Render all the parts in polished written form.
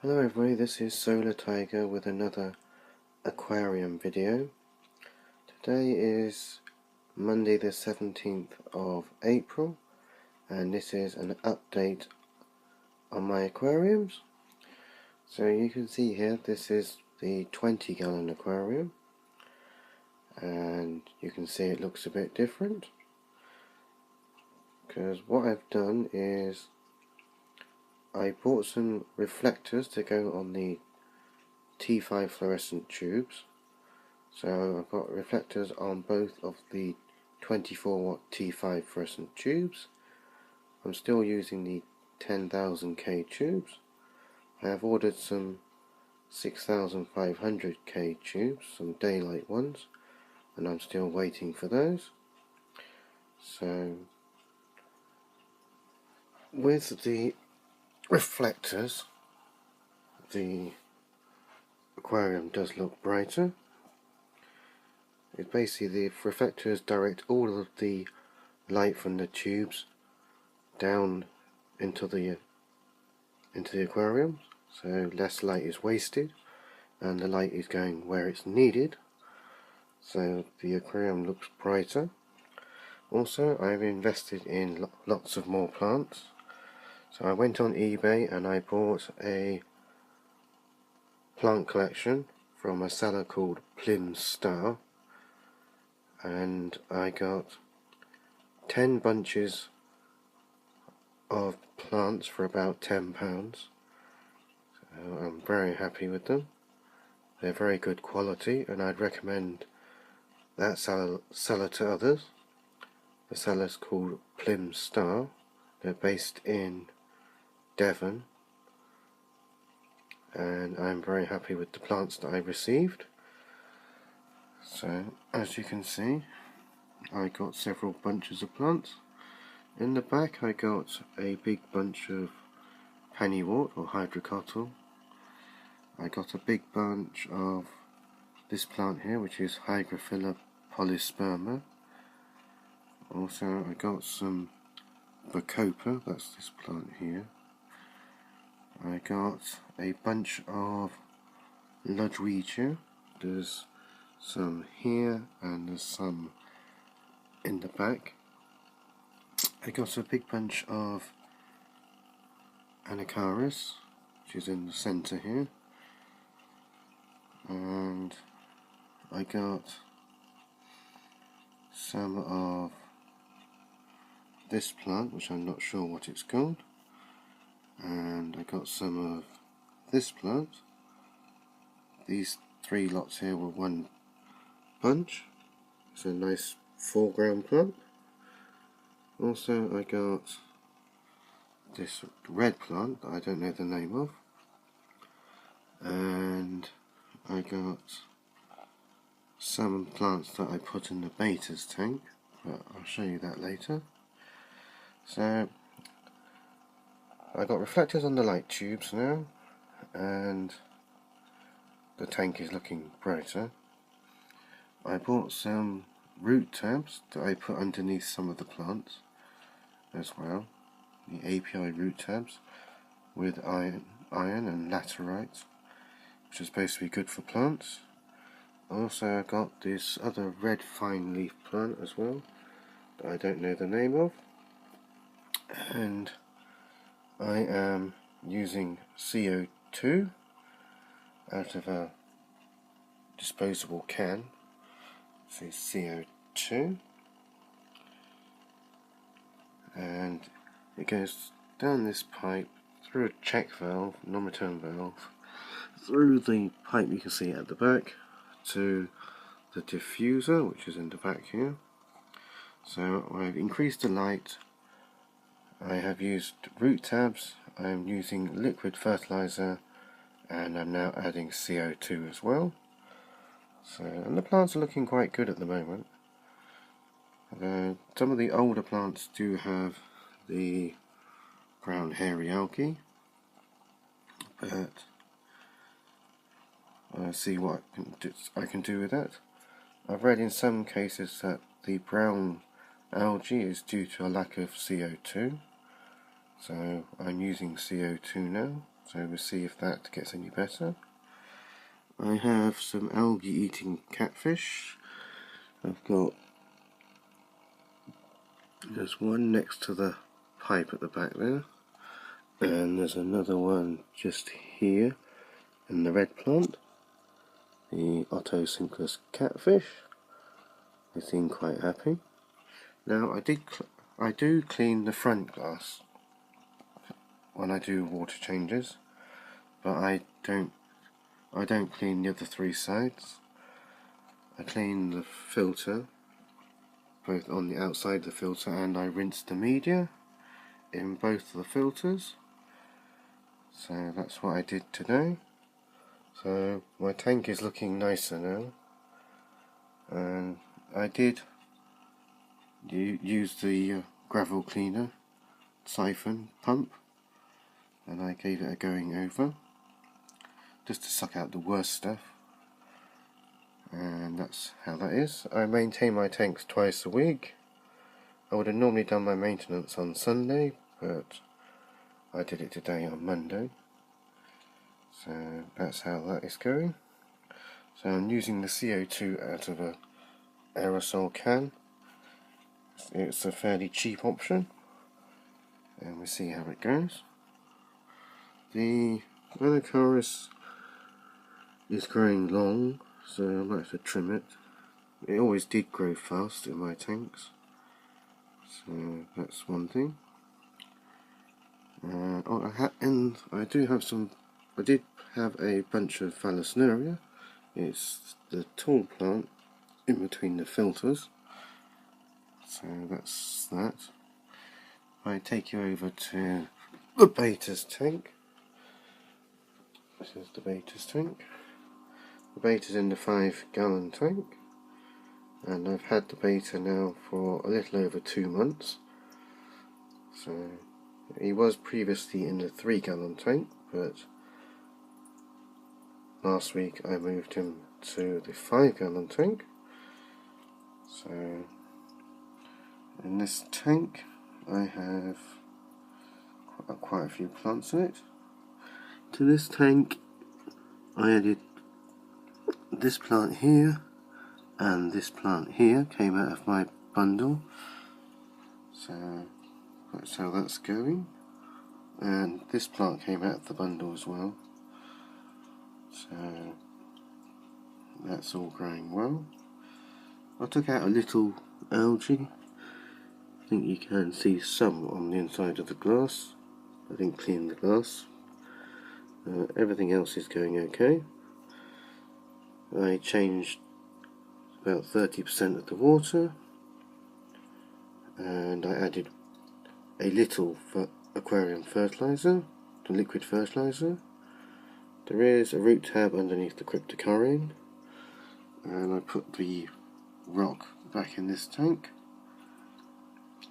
Hello everybody, this is Solartiger with another aquarium video. Today is Monday the 17th of April and this is an update on my aquariums. So you can see here this is the 20-gallon aquarium and you can see it looks a bit different because what I've done is I bought some reflectors to go on the T5 fluorescent tubes. So I've got reflectors on both of the 24 watt T5 fluorescent tubes. I'm still using the 10,000K tubes. I have ordered some 6,500K tubes, some daylight ones, and I'm still waiting for those. So with the reflectors, the aquarium does look brighter. It's basically the reflectors direct all of the light from the tubes down into the aquarium, so less light is wasted and the light is going where it's needed, so the aquarium looks brighter. Also, I've invested in lots of more plants. So I went on eBay and I bought a plant collection from a seller called Plim Star, and I got 10 bunches of plants for about £10. So I'm very happy with them. They're very good quality and I'd recommend that seller to others. The seller's called Plim Star. They're based in Devon and I'm very happy with the plants that I received. So as you can see, I got several bunches of plants. In the back I got a big bunch of pennywort or hydrocotyle. I got a big bunch of this plant here, which is Hygrophila polysperma. Also I got some bacopa, that's this plant here. I got a bunch of Ludwigia. There's some here and there's some in the back. I got a big bunch of Anacharis, which is in the centre here. And I got some of this plant, which I'm not sure what it's called, and I got some of this plant. These three lots here were one bunch. It's a nice foreground plant. Also I got this red plant that I don't know the name of, and I got some plants that I put in the betas tank, but I'll show you that later. So I got reflectors on the light tubes now and the tank is looking brighter. I bought some root tabs that I put underneath some of the plants as well, the API root tabs with iron and laterite, which is supposed to be good for plants. Also I got this other red fine leaf plant as well that I don't know the name of, and I am using CO2 out of a disposable can. So CO2, and it goes down this pipe through a check valve, non-return valve, through the pipe you can see at the back to the diffuser, which is in the back here. So I've increased the light, I have used root tabs, I'm using liquid fertilizer, and I'm now adding CO2 as well. So, and the plants are looking quite good at the moment. Some of the older plants do have the brown hairy algae, but I'll see what I can do with that. I've read in some cases that the brown algae is due to a lack of CO2, so I'm using CO2 now so we'll see if that gets any better. I have some algae eating catfish. I've got there's one next to the pipe at the back there, and there's another one just here in the red plant, the Otocinclus catfish. They seem quite happy. Now I do clean the front glass when I do water changes, but I don't clean the other three sides. I clean the filter, both on the outside of the filter, and I rinse the media in both of the filters. So that's what I did today. So my tank is looking nicer now, and I did use the gravel cleaner siphon pump, and I gave it a going over just to suck out the worst stuff, and that's how that is. I maintain my tanks twice a week. I would have normally done my maintenance on Sunday, but I did it today on Monday. So that's how that is going. So I'm using the CO2 out of a aerosol can. It's a fairly cheap option, and we'll see how it goes. The Anacharis is growing long, so I might have to trim it. It always did grow fast in my tanks, so that's one thing. And I did have a bunch of Phallosneria. It's the tall plant in between the filters. So that's that. I take you over to the beta's tank. This is the beta's tank. The beta's in the 5-gallon tank, and I've had the beta now for a little over 2 months. So he was previously in the 3-gallon tank, but last week I moved him to the 5-gallon tank. So in this tank I have quite a few plants in it. To this tank I added this plant here, and this plant here came out of my bundle. So that's how that's going. And this plant came out of the bundle as well. So that's all growing well. I took out a little algae. I think you can see some on the inside of the glass. I didn't clean the glass. Everything else is going okay. I changed about 30% of the water, and I added a little aquarium fertilizer, the liquid fertilizer. There is a root tab underneath the cryptocurrium, and I put the rock back in this tank.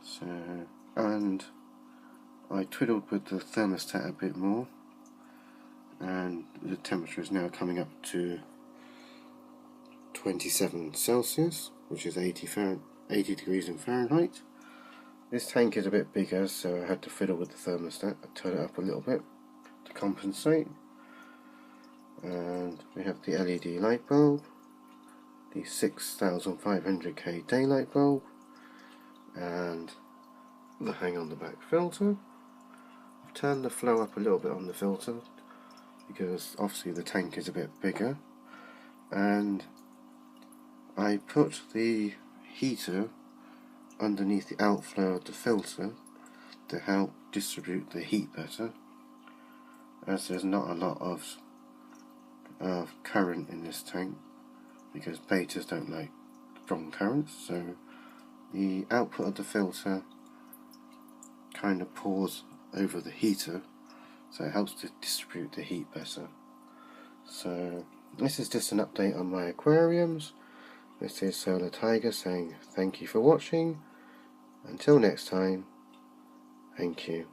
So, and I twiddled with the thermostat a bit more, and the temperature is now coming up to 27 Celsius, which is 80 degrees in Fahrenheit. This tank is a bit bigger, so I had to fiddle with the thermostat. I turn it up a little bit to compensate. And we have the LED light bulb, the 6500K daylight bulb, and the hang on the back filter. I've turned the flow up a little bit on the filter because obviously the tank is a bit bigger, and I put the heater underneath the outflow of the filter to help distribute the heat better, as there's not a lot of current in this tank because betas don't like strong currents, so the output of the filter kind of pours over the heater, so it helps to distribute the heat better. So this is just an update on my aquariums. This is Solartiger saying thank you for watching. Until next time, thank you.